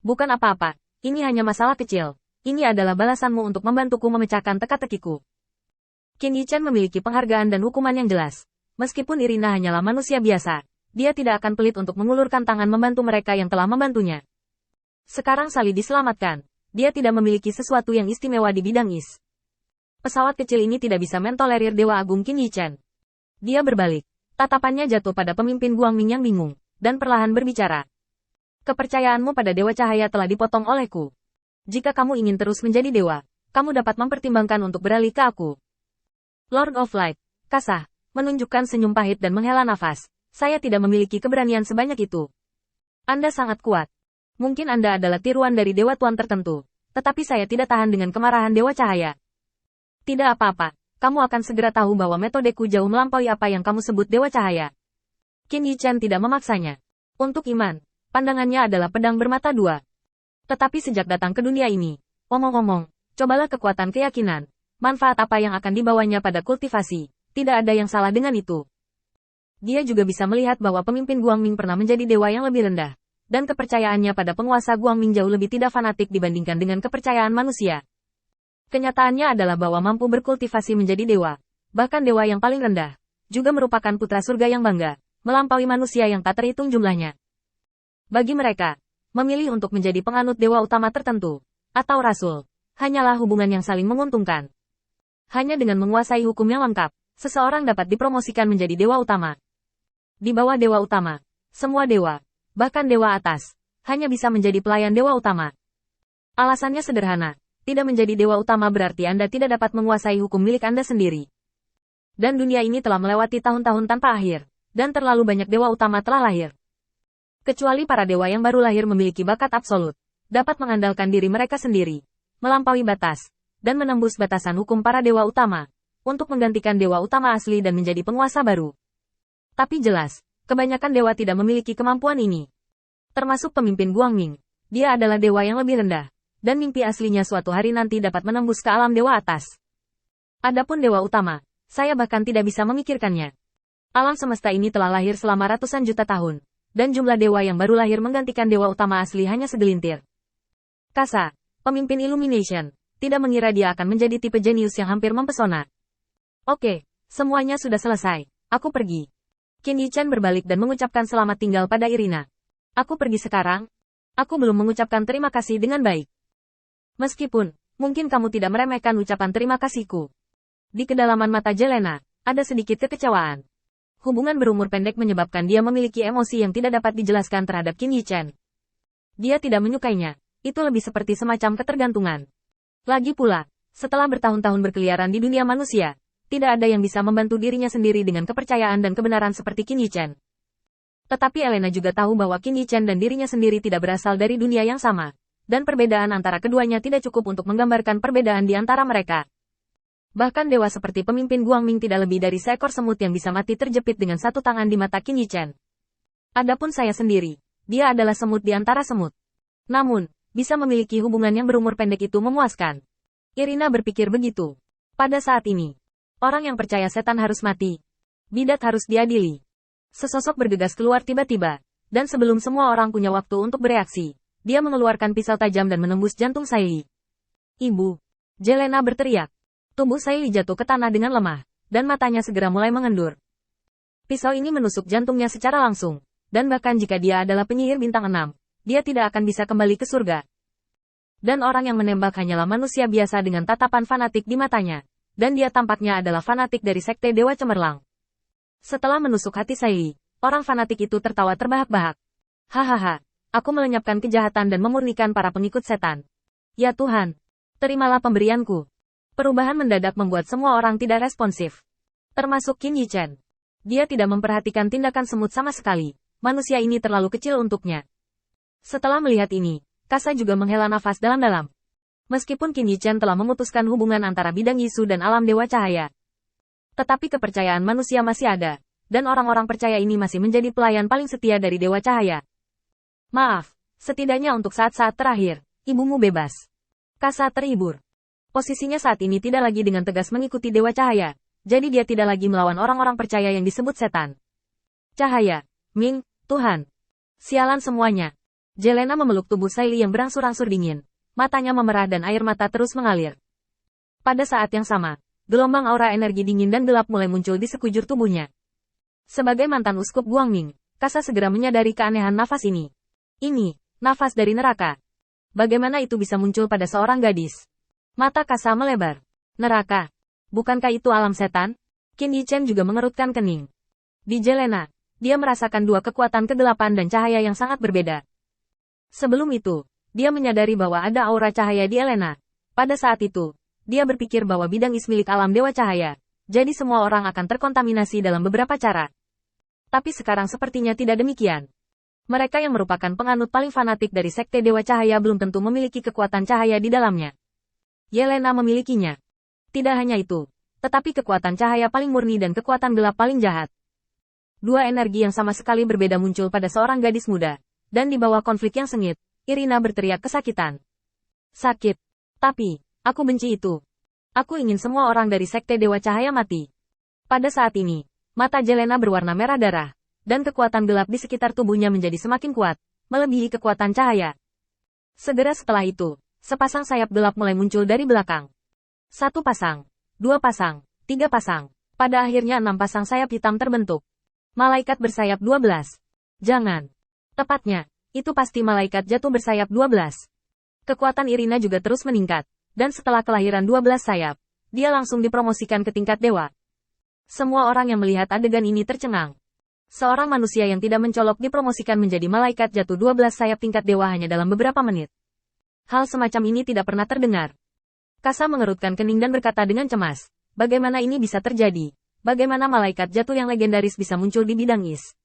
Bukan apa-apa, ini hanya masalah kecil. Ini adalah balasanmu untuk membantuku memecahkan teka-tekiku. Qin Yichen memiliki penghargaan dan hukuman yang jelas. Meskipun Irina hanyalah manusia biasa, dia tidak akan pelit untuk mengulurkan tangan membantu mereka yang telah membantunya. Sekarang Sally diselamatkan. Dia tidak memiliki sesuatu yang istimewa di bidang is. Pesawat kecil ini tidak bisa mentolerir Dewa Agung Qin Yichen. Dia berbalik. Tatapannya jatuh pada pemimpin Guangming yang bingung, dan perlahan berbicara. Kepercayaanmu pada Dewa Cahaya telah dipotong olehku. Jika kamu ingin terus menjadi dewa, kamu dapat mempertimbangkan untuk beralih ke aku. Lord of Light, Kasah, menunjukkan senyum pahit dan menghela nafas. Saya tidak memiliki keberanian sebanyak itu. Anda sangat kuat. Mungkin Anda adalah tiruan dari dewa tuan tertentu, tetapi saya tidak tahan dengan kemarahan Dewa Cahaya. Tidak apa-apa, kamu akan segera tahu bahwa metodeku jauh melampaui apa yang kamu sebut Dewa Cahaya. Qin Yichen tidak memaksanya. Untuk iman, pandangannya adalah pedang bermata dua. Tetapi sejak datang ke dunia ini, omong-omong, cobalah kekuatan keyakinan, manfaat apa yang akan dibawanya pada kultivasi, tidak ada yang salah dengan itu. Dia juga bisa melihat bahwa pemimpin Guangming pernah menjadi dewa yang lebih rendah, dan kepercayaannya pada penguasa Guangming jauh lebih tidak fanatik dibandingkan dengan kepercayaan manusia. Kenyataannya adalah bahwa mampu berkultivasi menjadi dewa, bahkan dewa yang paling rendah, juga merupakan putra surga yang bangga, melampaui manusia yang tak terhitung jumlahnya. Bagi mereka, memilih untuk menjadi penganut dewa utama tertentu, atau rasul, hanyalah hubungan yang saling menguntungkan. Hanya dengan menguasai hukum yang lengkap, seseorang dapat dipromosikan menjadi dewa utama. Di bawah dewa utama, semua dewa, bahkan dewa atas, hanya bisa menjadi pelayan dewa utama. Alasannya sederhana, tidak menjadi dewa utama berarti Anda tidak dapat menguasai hukum milik Anda sendiri. Dan dunia ini telah melewati tahun-tahun tanpa akhir, dan terlalu banyak dewa utama telah lahir. Kecuali para dewa yang baru lahir memiliki bakat absolut, dapat mengandalkan diri mereka sendiri, melampaui batas, dan menembus batasan hukum para dewa utama, untuk menggantikan dewa utama asli dan menjadi penguasa baru. Tapi jelas, kebanyakan dewa tidak memiliki kemampuan ini. Termasuk pemimpin Guangming, dia adalah dewa yang lebih rendah, dan mimpi aslinya suatu hari nanti dapat menembus ke alam dewa atas. Adapun dewa utama, saya bahkan tidak bisa memikirkannya. Alam semesta ini telah lahir selama ratusan juta tahun, dan jumlah dewa yang baru lahir menggantikan dewa utama asli hanya segelintir. Kasa, pemimpin Illumination, tidak mengira dia akan menjadi tipe jenius yang hampir mempesona. Oke, semuanya sudah selesai, aku pergi. Qin Yichen berbalik dan mengucapkan selamat tinggal pada Irina. Aku pergi sekarang? Aku belum mengucapkan terima kasih dengan baik. Meskipun, mungkin kamu tidak meremehkan ucapan terima kasihku. Di kedalaman mata Jelena, ada sedikit kekecewaan. Hubungan berumur pendek menyebabkan dia memiliki emosi yang tidak dapat dijelaskan terhadap Qin Yichen. Dia tidak menyukainya, itu lebih seperti semacam ketergantungan. Lagi pula, setelah bertahun-tahun berkeliaran di dunia manusia, tidak ada yang bisa membantu dirinya sendiri dengan kepercayaan dan kebenaran seperti Qin Yichen. Tetapi Elena juga tahu bahwa Qin Yichen dan dirinya sendiri tidak berasal dari dunia yang sama, dan perbedaan antara keduanya tidak cukup untuk menggambarkan perbedaan di antara mereka. Bahkan dewa seperti pemimpin Guangming tidak lebih dari seekor semut yang bisa mati terjepit dengan satu tangan di mata Qin Yichen. Adapun saya sendiri, dia adalah semut di antara semut. Namun, bisa memiliki hubungan yang berumur pendek itu memuaskan. Irina berpikir begitu. Pada saat ini, orang yang percaya setan harus mati. Bidat harus diadili. Sesosok bergegas keluar tiba-tiba, dan sebelum semua orang punya waktu untuk bereaksi, dia mengeluarkan pisau tajam dan menembus jantung Saili. Ibu! Jelena berteriak. Tubuh Saili jatuh ke tanah dengan lemah, dan matanya segera mulai mengendur. Pisau ini menusuk jantungnya secara langsung, dan bahkan jika dia adalah penyihir bintang 6, dia tidak akan bisa kembali ke surga. Dan orang yang menembak hanyalah manusia biasa dengan tatapan fanatik di matanya, dan dia tampaknya adalah fanatik dari sekte Dewa Cemerlang. Setelah menusuk hati Saili, orang fanatik itu tertawa terbahak-bahak. Hahaha, aku melenyapkan kejahatan dan memurnikan para pengikut setan. Ya Tuhan, terimalah pemberianku. Perubahan mendadak membuat semua orang tidak responsif. Termasuk Qin Yichen. Dia tidak memperhatikan tindakan semut sama sekali. Manusia ini terlalu kecil untuknya. Setelah melihat ini, Kasa juga menghela nafas dalam-dalam. Meskipun Qin Yichen telah memutuskan hubungan antara bidang Yisu dan alam dewa cahaya. Tetapi kepercayaan manusia masih ada, dan orang-orang percaya ini masih menjadi pelayan paling setia dari dewa cahaya. Maaf, setidaknya untuk saat-saat terakhir, ibumu bebas. Kasa terhibur. Posisinya saat ini tidak lagi dengan tegas mengikuti dewa cahaya, jadi dia tidak lagi melawan orang-orang percaya yang disebut setan. Cahaya, Ming, Tuhan. Sialan semuanya. Jelena memeluk tubuh Saili yang berangsur-angsur dingin. Matanya memerah dan air mata terus mengalir. Pada saat yang sama, gelombang aura energi dingin dan gelap mulai muncul di sekujur tubuhnya. Sebagai mantan uskup Guangming, Kasa segera menyadari keanehan nafas ini. Ini, nafas dari neraka. Bagaimana itu bisa muncul pada seorang gadis? Mata Kasa melebar. Neraka. Bukankah itu alam setan? Qin Yichen juga mengerutkan kening. Di Jelena, dia merasakan dua kekuatan kegelapan dan cahaya yang sangat berbeda. Sebelum itu, dia menyadari bahwa ada aura cahaya di Elena. Pada saat itu, dia berpikir bahwa bidang is milik alam dewa cahaya, jadi semua orang akan terkontaminasi dalam beberapa cara. Tapi sekarang sepertinya tidak demikian. Mereka yang merupakan penganut paling fanatik dari sekte dewa cahaya belum tentu memiliki kekuatan cahaya di dalamnya. Yelena memilikinya. Tidak hanya itu, tetapi kekuatan cahaya paling murni dan kekuatan gelap paling jahat. Dua energi yang sama sekali berbeda muncul pada seorang gadis muda. Dan di bawah konflik yang sengit, Irina berteriak kesakitan. Sakit. Tapi, aku benci itu. Aku ingin semua orang dari sekte dewa cahaya mati. Pada saat ini, mata Jelena berwarna merah darah, dan kekuatan gelap di sekitar tubuhnya menjadi semakin kuat, melebihi kekuatan cahaya. Segera setelah itu, sepasang sayap gelap mulai muncul dari belakang. 1 pasang, 2 pasang, 3 pasang. Pada akhirnya 6 pasang sayap hitam terbentuk. Malaikat bersayap 12. Jangan. Tepatnya, itu pasti malaikat jatuh bersayap 12. Kekuatan Irina juga terus meningkat, dan setelah kelahiran 12 sayap, dia langsung dipromosikan ke tingkat dewa. Semua orang yang melihat adegan ini tercengang. Seorang manusia yang tidak mencolok dipromosikan menjadi malaikat jatuh 12 sayap tingkat dewa hanya dalam beberapa menit. Hal semacam ini tidak pernah terdengar. Kasa mengerutkan kening dan berkata dengan cemas, bagaimana ini bisa terjadi? Bagaimana malaikat jatuh yang legendaris bisa muncul di bidang is?